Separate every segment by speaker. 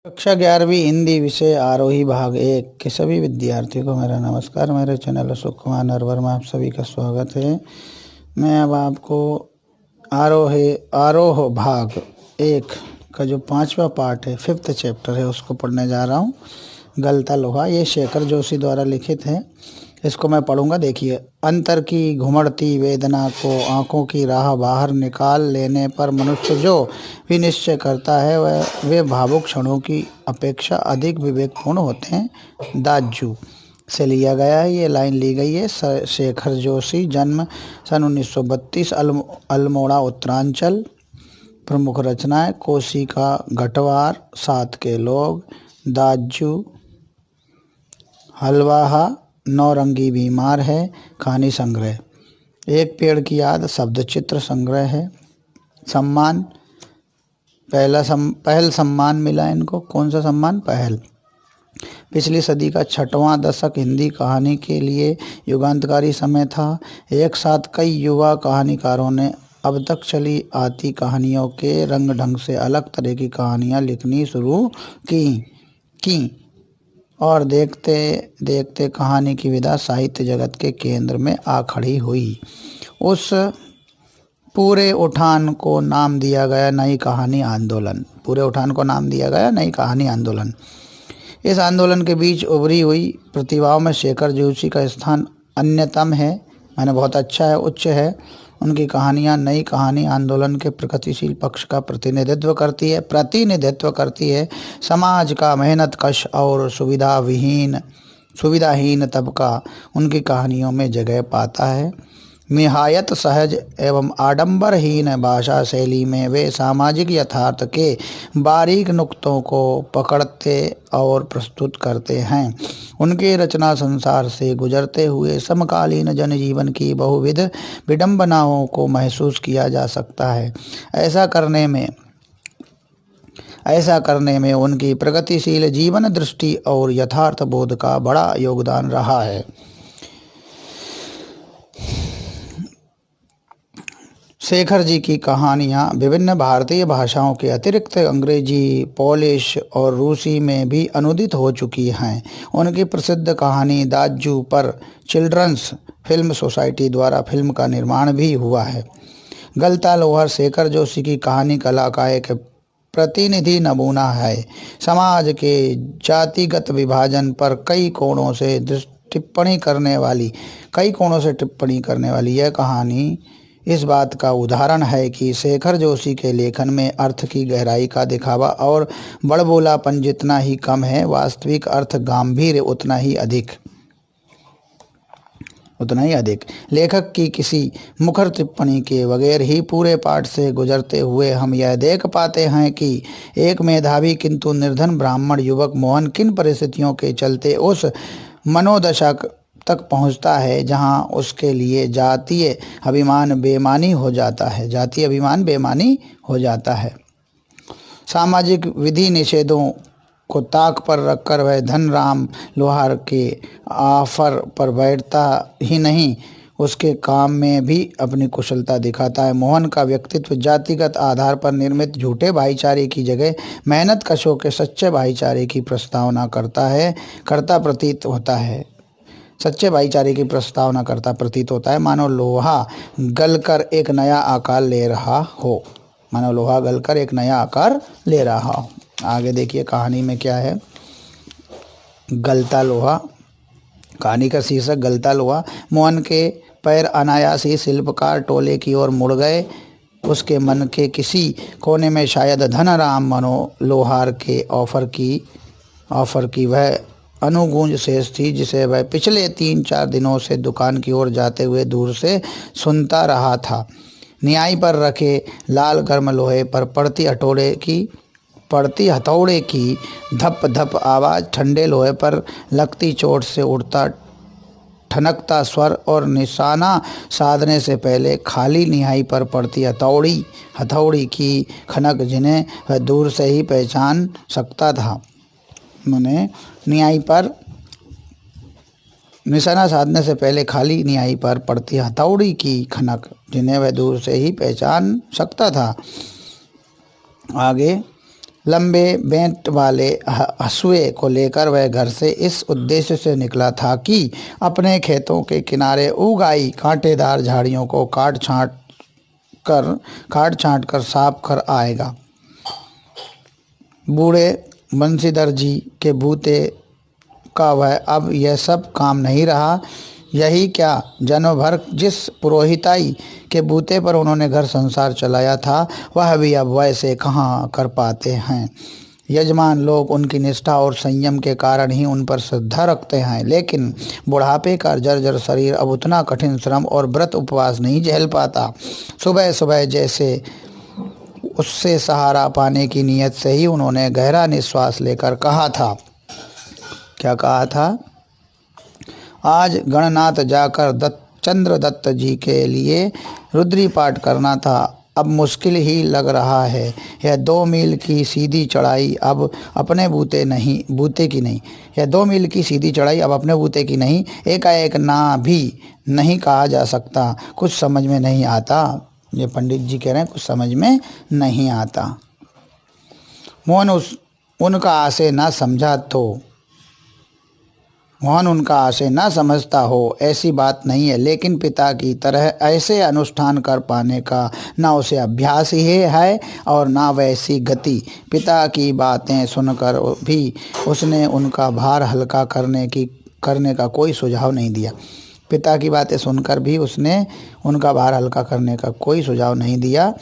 Speaker 1: कक्षा 11वीं हिंदी विषय आरोही भाग 1 के सभी विद्यार्थियों को मेरा नमस्कार। मेरे चैनल अशोक कुमार नरवर में आप सभी का स्वागत है। मैं अब आपको आरोह भाग 1 का जो 5वां पार्ट है, 5th चैप्टर है, उसको पढ़ने जा रहा हूँ। गलता लोहा, ये शेखर जोशी द्वारा लिखित है। इसको मैं पढ़ूंगा। देखिए, अंतर की घुमड़ती वेदना को आंखों की राह बाहर निकाल लेने पर मनुष्य जो भी निश्चय करता है वे भावुक क्षणों की अपेक्षा अधिक विवेकपूर्ण होते हैं। दाजू से लिया गया है, ये लाइन ली गई है। शेखर जोशी, जन्म सन 1932, अल्मोड़ा उत्तरांचल। प्रमुख रचनाएं: कोशिका, घटवार, सात के लोग, दाजू, हलवाहा, नौरंगी बीमार है, कहानी संग्रह, एक पेड़ की याद, शब्द चित्र संग्रह है। सम्मान, पहल सम्मान मिला इनको। कौन सा सम्मान? पहल। पिछली सदी का 6वां दशक हिंदी कहानी के लिए युगांतकारी समय था। एक साथ कई युवा कहानीकारों ने अब तक चली आती कहानियों के रंग ढंग से अलग तरह की कहानियाँ लिखनी शुरू की और देखते देखते कहानी की विधा साहित्य जगत के केंद्र में आ खड़ी हुई। उस पूरे उठान को नाम दिया गया नई कहानी आंदोलन। पूरे उठान को नाम दिया गया नई कहानी आंदोलन। इस आंदोलन के बीच उभरी हुई प्रतिभाओं में शेखर जोशी का स्थान अन्यतम है। माने बहुत अच्छा है, उच्च है। उनकी कहानियाँ नई कहानी आंदोलन के प्रगतिशील पक्ष का प्रतिनिधित्व करती है। समाज का मेहनतकश और सुविधाहीन तबका उनकी कहानियों में जगह पाता है। निहायत सहज एवं आडंबरहीन भाषा शैली में वे सामाजिक यथार्थ के बारीक नुक्तों को पकड़ते और प्रस्तुत करते हैं। उनके रचना संसार से गुजरते हुए समकालीन जनजीवन की बहुविध विडंबनाओं को महसूस किया जा सकता है। ऐसा करने में उनकी प्रगतिशील जीवन दृष्टि और यथार्थ बोध का बड़ा योगदान रहा है। शेखर जी की कहानियाँ विभिन्न भारतीय भाषाओं के अतिरिक्त अंग्रेजी, पोलिश और रूसी में भी अनुदित हो चुकी हैं। उनकी प्रसिद्ध कहानी दाजू पर चिल्ड्रंस फिल्म सोसाइटी द्वारा फिल्म का निर्माण भी हुआ है। गलता लोहा शेखर जोशी की कहानी कला का एक प्रतिनिधि नमूना है। समाज के जातिगत विभाजन पर कई कोणों से टिप्पणी करने वाली यह कहानी इस बात का उदाहरण है कि शेखर जोशी के लेखन में अर्थ की गहराई का दिखावा और बड़बोलापन जितना ही कम है, वास्तविक अर्थ गांभीर्य उतना ही अधिक। लेखक की किसी मुखर टिप्पणी के बगैर ही पूरे पाठ से गुजरते हुए हम यह देख पाते हैं कि एक मेधावी किंतु निर्धन ब्राह्मण युवक मोहन किन परिस्थितियों के चलते उस मनोदशा तक पहुंचता है जहां उसके लिए जातीय अभिमान बेमानी हो जाता है। सामाजिक विधि निषेधों को ताक पर रखकर वह धनराम लोहार के ऑफर पर बैठता ही नहीं, उसके काम में भी अपनी कुशलता दिखाता है। मोहन का व्यक्तित्व जातिगत आधार पर निर्मित झूठे भाईचारे की जगह मेहनत कशों के सच्चे भाईचारे की प्रस्तावना करता प्रतीत होता है। मानो लोहा गलकर एक नया आकार ले रहा हो। आगे देखिए कहानी में क्या है। गलता लोहा, कहानी का शीर्षक गलता लोहा। मोहन के पैर अनायास ही शिल्पकार टोले की ओर मुड़ गए। उसके मन के किसी कोने में शायद धनराम लोहार के ऑफर की वह अनुगूंज शेष थी जिसे वह पिछले 3-4 दिनों से दुकान की ओर जाते हुए दूर से सुनता रहा था। न्याय पर रखे लाल गर्म लोहे पर पड़ती हथौड़े की धप धप आवाज़, ठंडे लोहे पर लगती चोट से उड़ता ठनकता स्वर और निशाना साधने से पहले खाली निहाई पर पड़ती हथौड़ी की खनक, जिन्हें वह दूर से ही पहचान सकता था। निशाना साधने से पहले खाली निहाई पर पड़ती हथौड़ी की खनक, जिन्हें वह दूर से ही पहचान सकता था। आगे लंबे बेंट वाले हंसुए को लेकर वह घर से इस उद्देश्य से निकला था कि अपने खेतों के किनारे उगाई कांटेदार झाड़ियों को काट छांट कर साफ कर आएगा। बूढ़े बंशीधर जी के बूते का वह अब यह सब काम नहीं रहा। यही क्या, जन्म भर जिस पुरोहिताई के बूते पर उन्होंने घर संसार चलाया था वह भी अब वैसे कहाँ कर पाते हैं। यजमान लोग उनकी निष्ठा और संयम के कारण ही उन पर श्रद्धा रखते हैं, लेकिन बुढ़ापे का जर्जर शरीर अब उतना कठिन श्रम और व्रत उपवास नहीं झेल पाता। सुबह सुबह जैसे उससे सहारा पाने की नीयत से ही उन्होंने गहरा निश्वास लेकर कहा था। क्या कहा था? आज गणनाथ जाकर चंद्रदत्त जी के लिए रुद्री पाठ करना था। अब मुश्किल ही लग रहा है। यह 2 मील की सीधी चढ़ाई अब अपने बूते की नहीं। यह 2 मील की सीधी चढ़ाई अब अपने बूते की नहीं, एकाएक ना भी नहीं कहा जा सकता। कुछ समझ में नहीं आता। ये पंडित जी कह रहे हैं कुछ समझ में नहीं आता। मोहन उनका आशय ना समझा तो मोहन उनका आशय ना समझता हो ऐसी बात नहीं है, लेकिन पिता की तरह ऐसे अनुष्ठान कर पाने का ना उसे अभ्यास ही है और ना वैसी गति। पिता की बातें सुनकर भी उसने उनका भार हल्का करने का कोई सुझाव नहीं दिया। पिता की बातें सुनकर भी उसने उनका भार हल्का करने का कोई सुझाव नहीं दिया।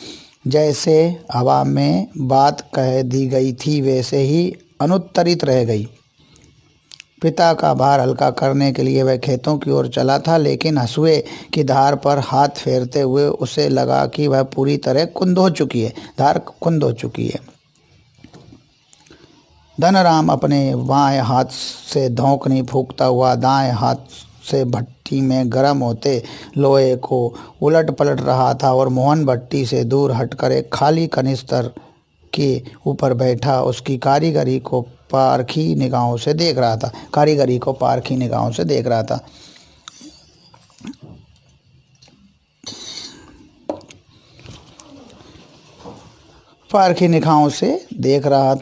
Speaker 1: जैसे हवा में बात कह दी गई थी वैसे ही अनुत्तरित रह गई। पिता का भार हल्का करने के लिए वह खेतों की ओर चला था, लेकिन हंसुए की धार पर हाथ फेरते हुए उसे लगा कि वह पूरी तरह कुंद हो चुकी है। धनराम अपने बाएं हाथ से धौंकनी फूंकता हुआ दाएं हाथ से भट्टी में गर्म होते लोहे को उलट पलट रहा था और मोहन भट्टी से दूर हटकर एक खाली कनिस्तर के ऊपर बैठा उसकी कारीगरी को पारखी निगाहों से देख रहा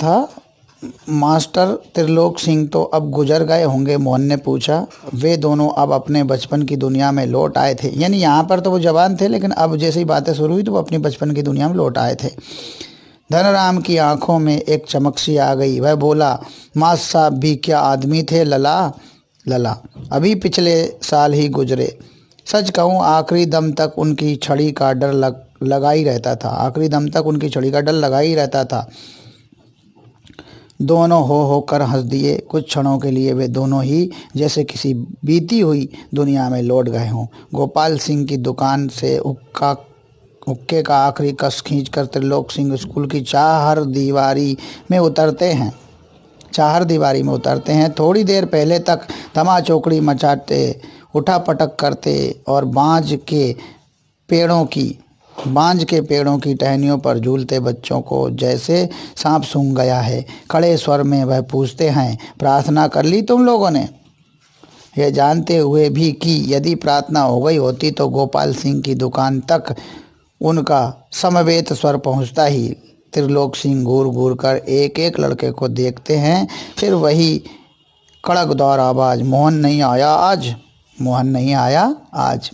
Speaker 1: था। मास्टर त्रिलोक सिंह तो अब गुजर गए होंगे, मोहन ने पूछा। वे दोनों अब अपने बचपन की दुनिया में लौट आए थे। यानी यहाँ पर तो वो जवान थे, लेकिन अब जैसी बातें शुरू हुई तो वो अपनी बचपन की दुनिया में लौट आए थे। धनराम की आंखों में एक चमक सी आ गई। वह बोला, मास्टर साहब भी क्या आदमी थे लला, अभी पिछले साल ही गुजरे। सच कहूँ आखिरी दम तक उनकी छड़ी का डर लगा ही रहता था। दोनों हो कर हंस दिए। कुछ क्षणों के लिए वे दोनों ही जैसे किसी बीती हुई दुनिया में लौट गए हों। गोपाल सिंह की दुकान से हुक्के का आखिरी कस खींचकर त्रिलोक सिंह स्कूल की चाहर दीवारी में उतरते हैं। थोड़ी देर पहले तक धमा चौकड़ी मचाते, उठा पटक करते और बांज के पेड़ों की टहनियों पर झूलते बच्चों को जैसे सांप सूंघ गया है। खड़े स्वर में वह पूछते हैं, प्रार्थना कर ली तुम लोगों ने? यह जानते हुए भी कि यदि प्रार्थना हो गई होती तो गोपाल सिंह की दुकान तक उनका समवेत स्वर पहुंचता ही। त्रिलोक सिंह घूर घूर कर एक एक लड़के को देखते हैं, फिर वही कड़कदार आवाज़, मोहन नहीं आया आज।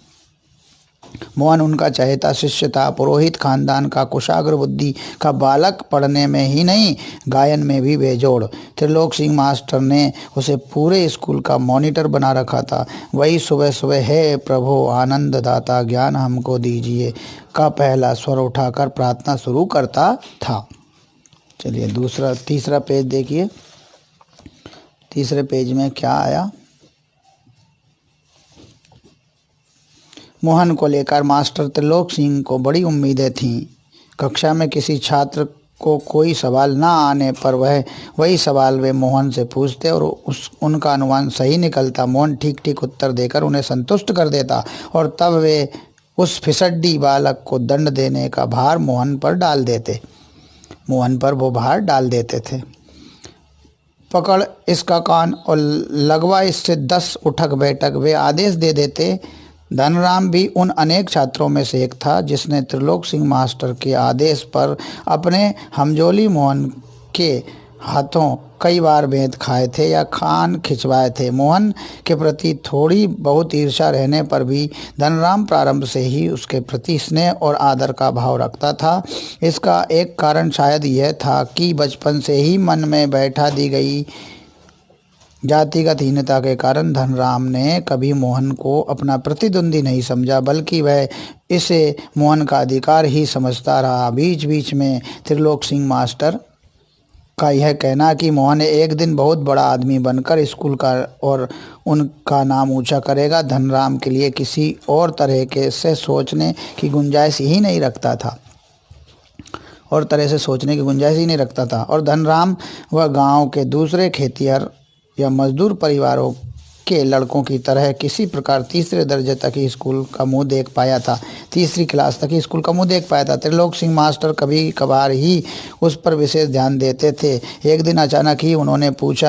Speaker 1: मोहन उनका चहेता शिष्य था। पुरोहित खानदान का कुशाग्र बुद्धि का बालक, पढ़ने में ही नहीं गायन में भी बेजोड़। त्रिलोक सिंह मास्टर ने उसे पूरे स्कूल का मॉनिटर बना रखा था। वही सुबह सुबह हे प्रभु आनंद दाता ज्ञान हमको दीजिए का पहला स्वर उठाकर प्रार्थना शुरू करता था। चलिए तीसरा पेज देखिए। तीसरे पेज में क्या आया? मोहन को लेकर मास्टर त्रिलोक सिंह को बड़ी उम्मीदें थीं। कक्षा में किसी छात्र को कोई सवाल ना आने पर वही सवाल वे मोहन से पूछते और उनका अनुमान सही निकलता। मोहन ठीक ठीक उत्तर देकर उन्हें संतुष्ट कर देता और तब वे उस फिसड्डी बालक को दंड देने का भार मोहन पर वो भार डाल देते थे। पकड़ इसका कान और लगवा इससे 10 उठक बैठक वे आदेश दे देते। धनराम भी उन अनेक छात्रों में से एक था जिसने त्रिलोक सिंह मास्टर के आदेश पर अपने हमजोली मोहन के हाथों कई बार बेंत खाए थे या खान खिंचवाए थे। मोहन के प्रति थोड़ी बहुत ईर्ष्या रहने पर भी धनराम प्रारंभ से ही उसके प्रति स्नेह और आदर का भाव रखता था। इसका एक कारण शायद यह था कि बचपन से ही मन में बैठा दी गई जातिगत हीनता के कारण धनराम ने कभी मोहन को अपना प्रतिद्वंदी नहीं समझा, बल्कि वह इसे मोहन का अधिकार ही समझता रहा। बीच बीच में त्रिलोक सिंह मास्टर का यह कहना कि मोहन एक दिन बहुत बड़ा आदमी बनकर स्कूल का और उनका नाम ऊंचा करेगा, धनराम के लिए किसी और तरह के से सोचने की गुंजाइश ही नहीं रखता था और धनराम वह गांव के दूसरे खेतिहर या मजदूर परिवारों के लड़कों की तरह किसी प्रकार तीसरे दर्जे तक ही स्कूल का मुंह देख पाया था। तीसरी क्लास तक ही स्कूल का मुंह देख पाया था। त्रिलोक सिंह मास्टर कभी कभार ही उस पर विशेष ध्यान देते थे। एक दिन अचानक ही उन्होंने पूछ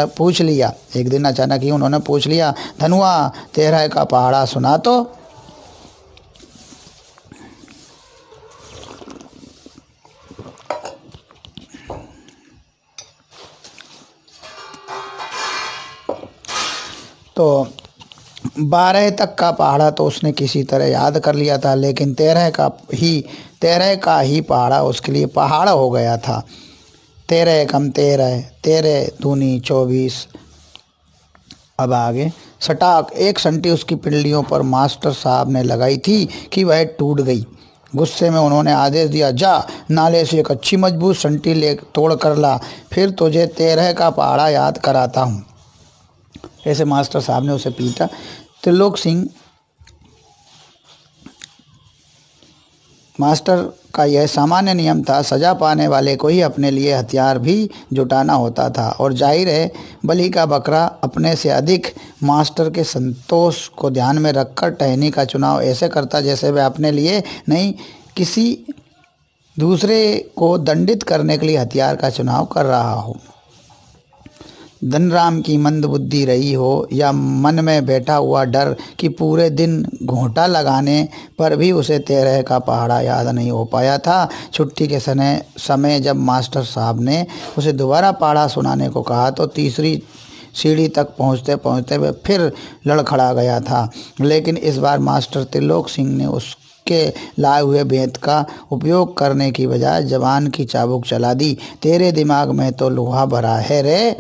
Speaker 1: लिया, धनुआ तेरह का पहाड़ा सुना तो। तो 12 तक का पहाड़ा तो उसने किसी तरह याद कर लिया था, लेकिन 13 का ही पहाड़ा उसके लिए पहाड़ हो गया था। 13 कम 13, 13 दूनी 24। अब आगे सटाक एक संटी उसकी पिंडलियों पर मास्टर साहब ने लगाई थी कि वह टूट गई। गुस्से में उन्होंने आदेश दिया, जा नाले से एक अच्छी मजबूत संटी ले तोड़ कर ला, फिर तुझे 13 का पहाड़ा याद कराता हूँ। ऐसे मास्टर साहब ने उसे पीटा। त्रिलोक सिंह मास्टर का यह सामान्य नियम था। सजा पाने वाले को ही अपने लिए हथियार भी जुटाना होता था, और जाहिर है बलि का बकरा अपने से अधिक मास्टर के संतोष को ध्यान में रखकर टहनी का चुनाव ऐसे करता जैसे वह अपने लिए नहीं, किसी दूसरे को दंडित करने के लिए हथियार का चुनाव कर रहा हो। धनराम की मंदबुद्धि रही हो या मन में बैठा हुआ डर कि पूरे दिन घोंटा लगाने पर भी उसे 13 का पहाड़ा याद नहीं हो पाया था, छुट्टी के समय जब मास्टर साहब ने उसे दोबारा पहाड़ा सुनाने को कहा तो तीसरी सीढ़ी तक पहुंचते पहुंचते वह फिर लड़खड़ा गया था। लेकिन इस बार मास्टर त्रिलोक सिंह ने उसके लाए हुए बेंत का उपयोग करने की बजाय जवान की चाबुक चला दी। तेरे दिमाग में तो लोहा भरा है रे,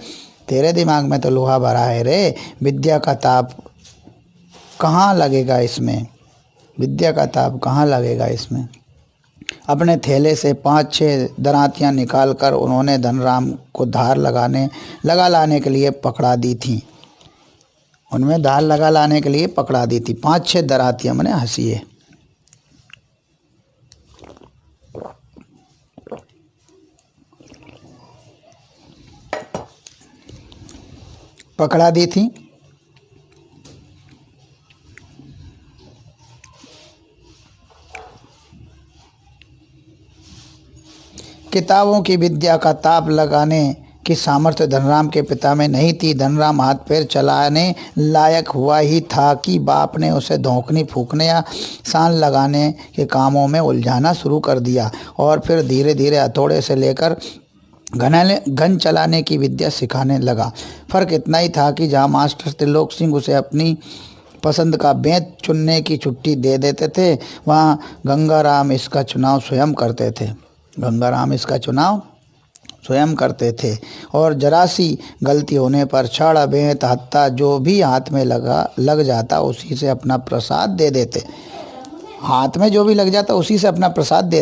Speaker 1: विद्या का ताप कहाँ लगेगा इसमें। अपने थैले से 5-6 दरातियाँ निकालकर उन्होंने धनराम को धार लगा लाने के लिए पकड़ा दी थी। 5-6 दरातियाँ मैंने हंसिए पकड़ा दी थी। किताबों की विद्या का ताप लगाने की सामर्थ्य धनराम के पिता में नहीं थी। धनराम हाथ पैर चलाने लायक हुआ ही था कि बाप ने उसे धोखनी फूकने या सान लगाने के कामों में उलझाना शुरू कर दिया, और फिर धीरे धीरे हथौड़े से लेकर गन चलाने की विद्या सिखाने लगा। फ़र्क इतना ही था कि जहाँ मास्टर त्रिलोक सिंह उसे अपनी पसंद का बेंत चुनने की छुट्टी दे देते थे, वहाँ गंगाराम इसका चुनाव स्वयं करते थे। और जरा सी गलती होने पर छड़ बेंत हत्ता जो भी हाथ में लग जाता उसी से अपना प्रसाद दे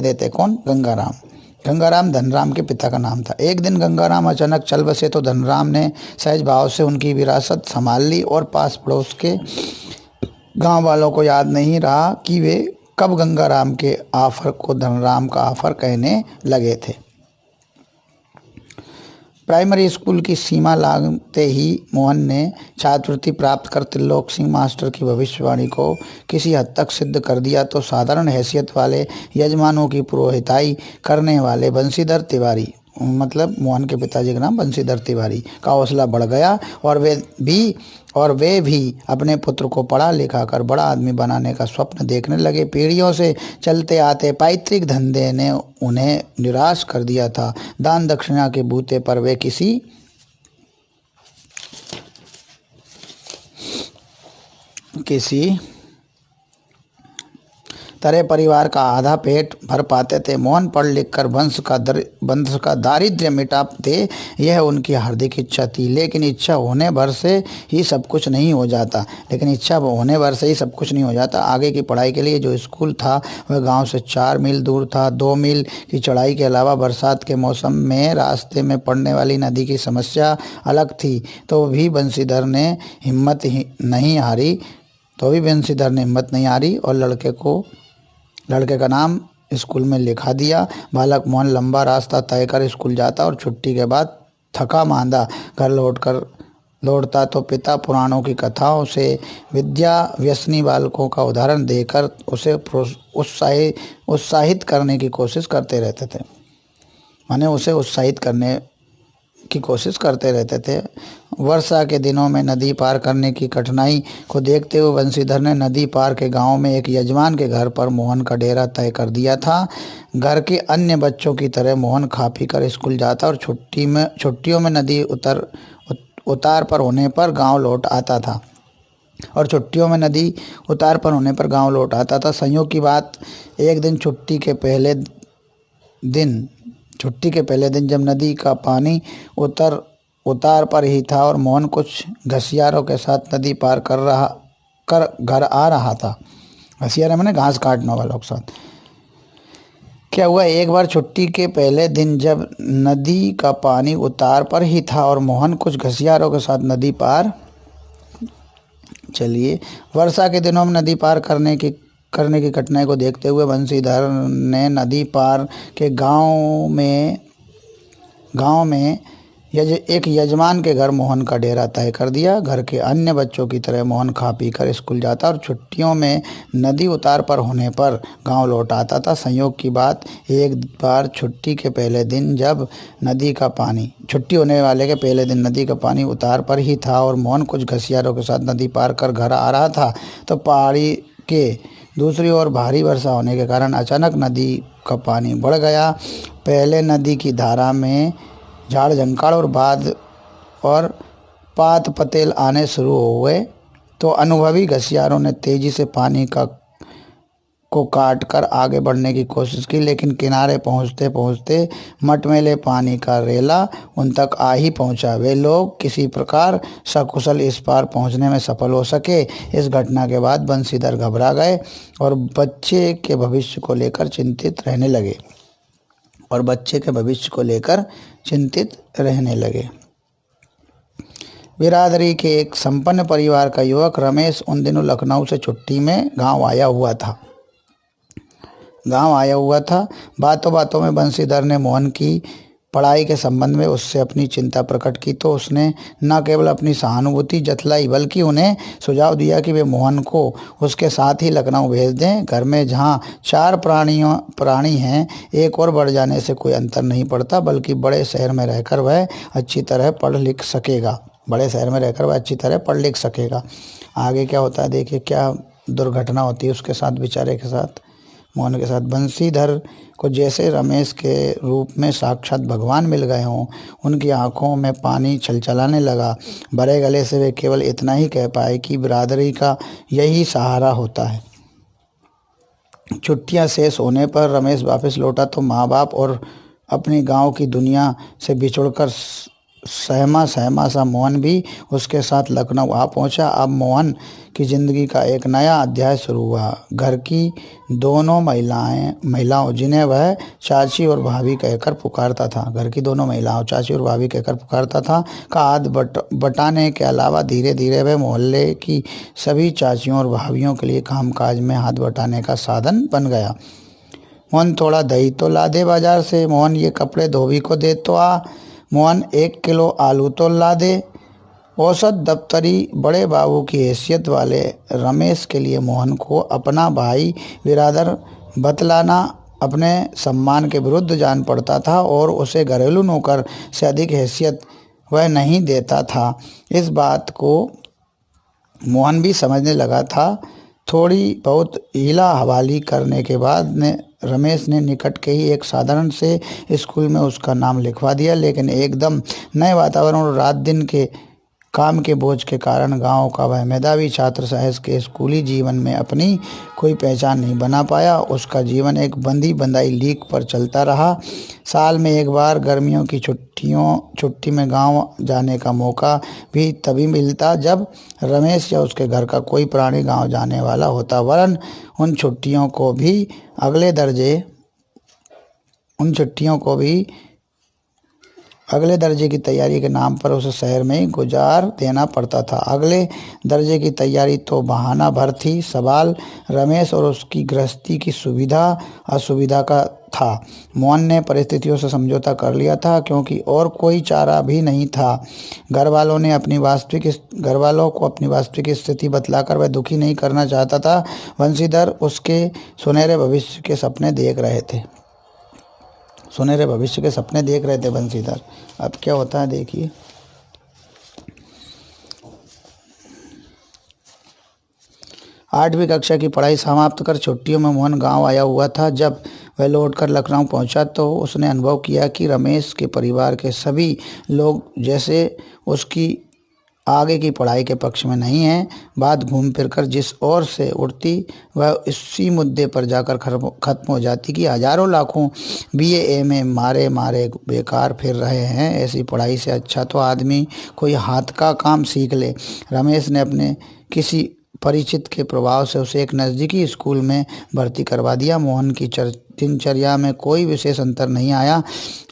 Speaker 1: देते। कौन? गंगाराम धनराम के पिता का नाम था। एक दिन गंगाराम अचानक चल बसे तो धनराम ने सहज भाव से उनकी विरासत संभाल ली, और पास पड़ोस के गांव वालों को याद नहीं रहा कि वे कब गंगाराम के ऑफर को धनराम का ऑफर कहने लगे थे। प्राइमरी स्कूल की सीमा लागते ही मोहन ने छात्रवृत्ति प्राप्त कर त्रिलोक सिंह मास्टर की भविष्यवाणी को किसी हद तक सिद्ध कर दिया तो साधारण हैसियत वाले यजमानों की पुरोहिताई करने वाले बंशीधर तिवारी मतलब मोहन के पिताजी का नाम बंशीधर तिवारी का हौसला बढ़ गया और वे भी अपने पुत्र को पढ़ा लिखा कर बड़ा आदमी बनाने का स्वप्न देखने लगे। पीढ़ियों से चलते आते पैतृक धंधे ने उन्हें निराश कर दिया था। दान दक्षिणा के बूते पर वे किसी तरह परिवार का आधा पेट भर पाते थे। मोहन पढ़ लिख कर वंश का दारिद्र्य मिटा दे, यह उनकी हार्दिक इच्छा थी। लेकिन इच्छा होने भर से ही सब कुछ नहीं हो जाता। आगे की पढ़ाई के लिए जो स्कूल था वह गांव से 4 मील दूर था। 2 मील की चढ़ाई के अलावा बरसात के मौसम में रास्ते में पड़ने वाली नदी की समस्या अलग थी। तो भी बंशीधर ने हिम्मत नहीं हारी और लड़के का नाम स्कूल में लिखा दिया। बालक मोहन लंबा रास्ता तय कर स्कूल जाता और छुट्टी के बाद थका मांदा घर लौटता तो पिता पुराणों की कथाओं से विद्या व्यसनी बालकों का उदाहरण देकर उसे उत्साहित करने की कोशिश करते रहते थे। वर्षा के दिनों में नदी पार करने की कठिनाई को देखते हुए बंशीधर ने नदी पार के गांव में एक यजमान के घर पर मोहन का डेरा तय कर दिया था। घर के अन्य बच्चों की तरह मोहन खा पी कर स्कूल जाता और छुट्टियों में नदी उतार पर होने पर गांव लौट आता था। संयोग की बात, एक दिन छुट्टी के पहले दिन जब नदी का पानी उतार पर ही था और मोहन कुछ घसियारों के साथ नदी पार कर घर आ रहा था। घसियारे मैंने घास काटने वालों के साथ। क्या हुआ, एक बार छुट्टी के पहले दिन जब नदी का पानी उतार पर ही था और मोहन कुछ घसियारों के साथ नदी पार वर्षा के दिनों में नदी पार करने की कठिनाई को देखते हुए बंशीधर ने नदी पार के गांव में एक यजमान के घर मोहन का डेरा तय कर दिया। घर के अन्य बच्चों की तरह मोहन खा पी कर स्कूल जाता और छुट्टियों में नदी उतार पर होने पर गांव लौट आता था। संयोग की बात, एक बार छुट्टी होने वाले के पहले दिन नदी का पानी उतार पर ही था और मोहन कुछ घसियारों के साथ नदी पार कर घर आ रहा था तो पहाड़ी के दूसरी ओर भारी वर्षा होने के कारण अचानक नदी का पानी बढ़ गया। पहले नदी की धारा में झाड़ झंकाड़ और पात पतेल आने शुरू हुए तो अनुभवी घसियारों ने तेजी से पानी को काट कर आगे बढ़ने की कोशिश की, लेकिन किनारे पहुंचते पहुंचते मटमैले पानी का रेला उन तक आ ही पहुंचा। वे लोग किसी प्रकार सकुशल इस पार पहुंचने में सफल हो सके। इस घटना के बाद बंशीधर घबरा गए और बच्चे के भविष्य को लेकर चिंतित रहने लगे। बिरादरी के एक संपन्न परिवार का युवक रमेश उन दिनों लखनऊ से छुट्टी में गांव आया हुआ था। बातों बातों में बंशीधर ने मोहन की पढ़ाई के संबंध में उससे अपनी चिंता प्रकट की तो उसने न केवल अपनी सहानुभूति जतलाई बल्कि उन्हें सुझाव दिया कि वे मोहन को उसके साथ ही लखनऊ भेज दें। घर में जहां 4 प्राणी हैं, एक और बढ़ जाने से कोई अंतर नहीं पड़ता, बल्कि बड़े शहर में रहकर वह अच्छी तरह पढ़ लिख सकेगा। आगे क्या होता है देखिए, क्या दुर्घटना होती है उसके साथ, बेचारे के साथ, मोहन के साथ। बंशीधर को जैसे रमेश के रूप में साक्षात भगवान मिल गए हों। उनकी आंखों में पानी छलछलाने लगा। भरे गले से वे केवल इतना ही कह पाए कि बिरादरी का यही सहारा होता है। छुट्टियां शेष होने पर रमेश वापस लौटा तो माँ बाप और अपनी गांव की दुनिया से बिछुड़कर सहमा सा मोहन भी उसके साथ लखनऊ आ पहुंचा। अब मोहन की जिंदगी का एक नया अध्याय शुरू हुआ। घर की दोनों महिलाओं जिन्हें वह चाची और भाभी कहकर पुकारता था का हाथ बटाने के अलावा धीरे धीरे वह मोहल्ले की सभी चाचियों और भाभियों के लिए कामकाज में हाथ बटाने का साधन बन गया। मोहन थोड़ा दही तो ला दे बाजार से, मोहन ये कपड़े धोबी को दे तो आ, मोहन 1 किलो आलू तो ला दे। औसत दफ्तरी बड़े बाबू की हैसियत वाले रमेश के लिए मोहन को अपना भाई बिरादर बतलाना अपने सम्मान के विरुद्ध जान पड़ता था और उसे घरेलू नौकर से अधिक हैसियत वह नहीं देता था। इस बात को मोहन भी समझने लगा था। थोड़ी बहुत हीला हवाली करने के बाद रमेश ने निकट के ही एक साधारण से स्कूल में उसका नाम लिखवा दिया, लेकिन एकदम नए वातावरण और रात दिन के काम के बोझ के कारण गांव का वह मेधावी छात्र सहज के स्कूली जीवन में अपनी कोई पहचान नहीं बना पाया। उसका जीवन एक बंधी बंधाई लीक पर चलता रहा। साल में एक बार गर्मियों की छुट्टी में गांव जाने का मौका भी तभी मिलता जब रमेश या उसके घर का कोई प्राणी गांव जाने वाला होता, वरन उन छुट्टियों को भी अगले दर्जे की तैयारी के नाम पर उसे शहर में ही गुजार देना पड़ता था। अगले दर्जे की तैयारी तो बहाना भर थी, सवाल रमेश और उसकी गृहस्थी की सुविधा असुविधा का था। मोहन ने परिस्थितियों से समझौता कर लिया था, क्योंकि और कोई चारा भी नहीं था। घर वालों को अपनी वास्तविक स्थिति बतलाकर वह दुखी नहीं करना चाहता था। बंशीधर उसके सुनहरे भविष्य के सपने देख रहे थे बंशीधर। अब क्या होता है देखिए। 8वीं कक्षा की पढ़ाई समाप्त कर छुट्टियों में मोहन गांव आया हुआ था। जब वह लौटकर लखनऊ पहुंचा तो उसने अनुभव किया कि रमेश के परिवार के सभी लोग जैसे उसकी आगे की पढ़ाई के पक्ष में नहीं है। बात घूम फिर कर जिस ओर से उठती वह इसी मुद्दे पर जाकर खत्म हो जाती कि हजारों लाखों BA MA मारे बेकार फिर रहे हैं। ऐसी पढ़ाई से अच्छा तो आदमी कोई हाथ का काम सीख ले। रमेश ने अपने किसी परिचित के प्रभाव से उसे एक नज़दीकी स्कूल में भर्ती करवा दिया। मोहन की दिनचर्या में कोई विशेष अंतर नहीं आया।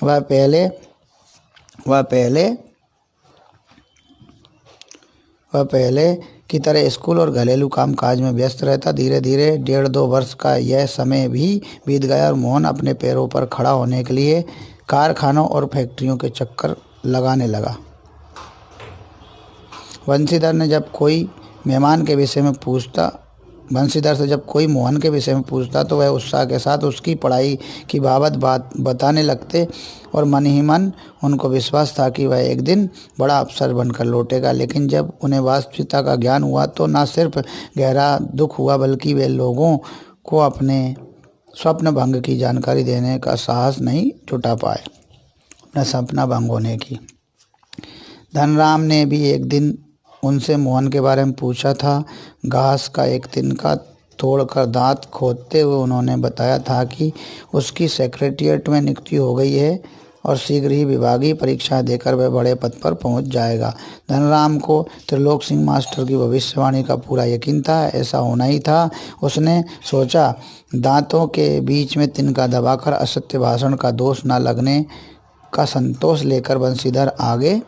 Speaker 1: वह पहले की तरह स्कूल और घरेलू कामकाज में व्यस्त रहता। धीरे धीरे 1.5-2 वर्ष का यह समय भी बीत गया और मोहन अपने पैरों पर खड़ा होने के लिए कारखानों और फैक्ट्रियों के चक्कर लगाने लगा। बंशीधर से जब कोई मोहन के विषय में पूछता तो वह उत्साह के साथ उसकी पढ़ाई की बात बताने लगते और मन ही मन उनको विश्वास था कि वह एक दिन बड़ा अफसर बनकर लौटेगा। लेकिन जब उन्हें वास्तविकता का ज्ञान हुआ तो न सिर्फ गहरा दुख हुआ, बल्कि वे लोगों को अपने स्वप्न भंग की जानकारी देने का साहस नहीं जुटा पाए, अपना सपना भंग होने की। धनराम ने भी एक दिन उनसे मोहन के बारे में पूछा था। घास का एक तिनका तोड़कर दांत खोदते हुए उन्होंने बताया था कि उसकी सेक्रेटेरिएट में नियुक्ति हो गई है और शीघ्र ही विभागीय परीक्षा देकर वह बड़े पद पर पहुंच जाएगा। धनराम को त्रिलोक सिंह मास्टर की भविष्यवाणी का पूरा यकीन था। ऐसा होना ही था, उसने सोचा। दांतों के बीच में तिनका दबाकर असत्य भाषण का दोष न लगने का संतोष लेकर बंशीधर आगे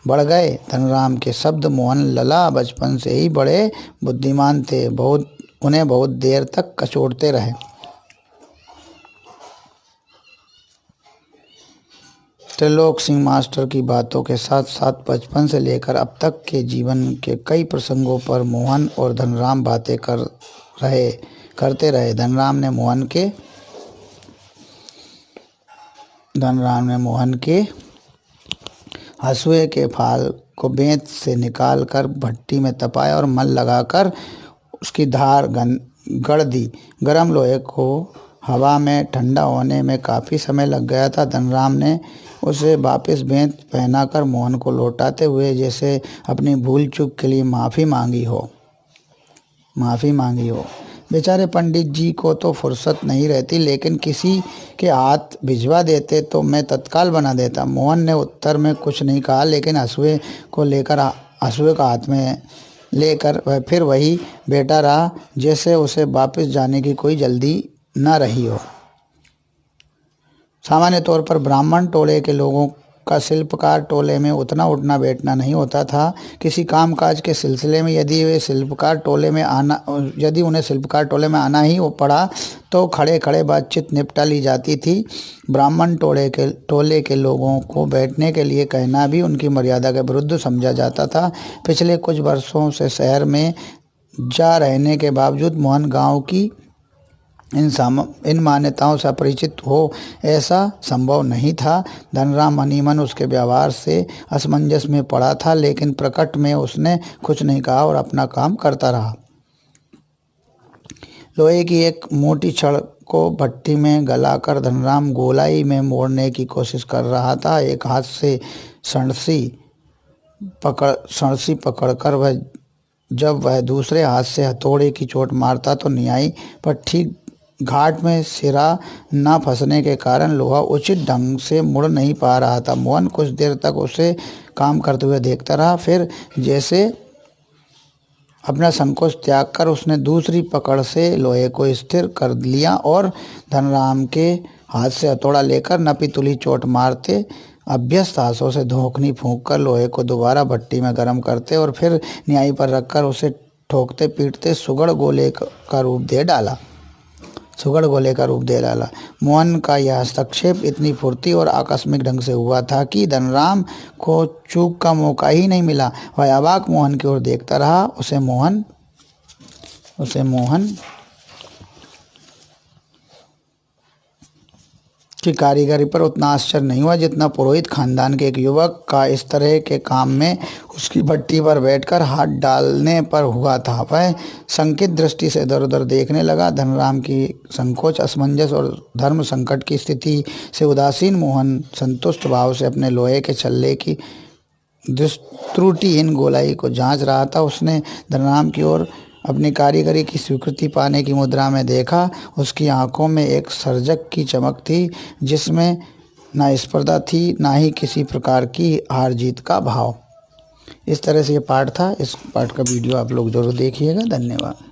Speaker 1: बढ़ गए। धनराम के शब्द मोहन लला बचपन से ही बड़े बुद्धिमान थे, उन्हें बहुत देर तक कचोटते रहे। त्रिलोक सिंह मास्टर की बातों के साथ साथ बचपन से लेकर अब तक के जीवन के कई प्रसंगों पर मोहन और धनराम बातें करते रहे। धनराम ने मोहन के हसुए के फाल को बेंत से निकालकर भट्टी में तपाया और मल लगाकर उसकी धार गड़ दी। गर्म लोहे को हवा में ठंडा होने में काफ़ी समय लग गया था। धनराम ने उसे वापस बेंत पहनाकर मोहन को लौटाते हुए जैसे अपनी भूल चूक के लिए माफ़ी मांगी हो। बेचारे पंडित जी को तो फुर्सत नहीं रहती, लेकिन किसी के हाथ भिजवा देते तो मैं तत्काल बना देता। मोहन ने उत्तर में कुछ नहीं कहा, लेकिन हसुए का हाथ में लेकर वह फिर वही बैठा रहा, जैसे उसे वापस जाने की कोई जल्दी न रही हो। सामान्य तौर पर ब्राह्मण टोले के लोगों का शिल्पकार टोले में उतना उठना बैठना नहीं होता था। किसी कामकाज के सिलसिले में यदि उन्हें शिल्पकार टोले में आना ही पड़ा तो खड़े खड़े बातचीत निपटा ली जाती थी। ब्राह्मण टोले के लोगों को बैठने के लिए कहना भी उनकी मर्यादा के विरुद्ध समझा जाता था। पिछले कुछ वर्षों से शहर में जा रहने के बावजूद मोहन गांव की इन मान्यताओं से अपरिचित हो ऐसा संभव नहीं था। धनराम अनीमन उसके व्यवहार से असमंजस में पड़ा था, लेकिन प्रकट में उसने कुछ नहीं कहा और अपना काम करता रहा। लोहे की एक मोटी छड़ को भट्टी में गलाकर धनराम गोलाई में मोड़ने की कोशिश कर रहा था। एक हाथ से सणसी पकड़कर जब वह दूसरे हाथ से हथौड़े की चोट मारता तो न्यायी पर ठीक घाट में सिरा न फंसने के कारण लोहा उचित ढंग से मुड़ नहीं पा रहा था। मोहन कुछ देर तक उसे काम करते हुए देखता रहा, फिर जैसे अपना संकोच त्याग कर उसने दूसरी पकड़ से लोहे को स्थिर कर लिया और धनराम के हाथ से हथौड़ा लेकर नपी-तुली चोट मारते अभ्यस्त हाथों से धोखनी फूंक कर लोहे को दोबारा भट्टी में गर्म करते और फिर न्यायी पर रखकर उसे ठोकते पीटते सुगड़ गोले का रूप दे डाला। मोहन का यह हस्तक्षेप इतनी फुर्ती और आकस्मिक ढंग से हुआ था कि धनराम को चूक का मौका ही नहीं मिला। वह अवाक मोहन की ओर देखता रहा। उसे मोहन की कारीगरी पर उतना आश्चर्य नहीं हुआ जितना पुरोहित खानदान के एक युवक का इस तरह के काम में उसकी भट्टी पर बैठकर हाथ डालने पर हुआ था। वह संकित दृष्टि से इधर उधर देखने लगा। धनराम की संकोच, असमंजस और धर्म संकट की स्थिति से उदासीन मोहन संतुष्ट भाव से अपने लोहे के छल्ले की त्रुटिहीन गोलाई को जांच रहा था। उसने धनराम की ओर अपनी कारीगरी की स्वीकृति पाने की मुद्रा में देखा। उसकी आंखों में एक सर्जक की चमक थी, जिसमें ना स्पर्धा थी, ना ही किसी प्रकार की हार जीत का भाव। इस तरह से ये पाठ था। इस पाठ का वीडियो आप लोग जरूर देखिएगा। धन्यवाद।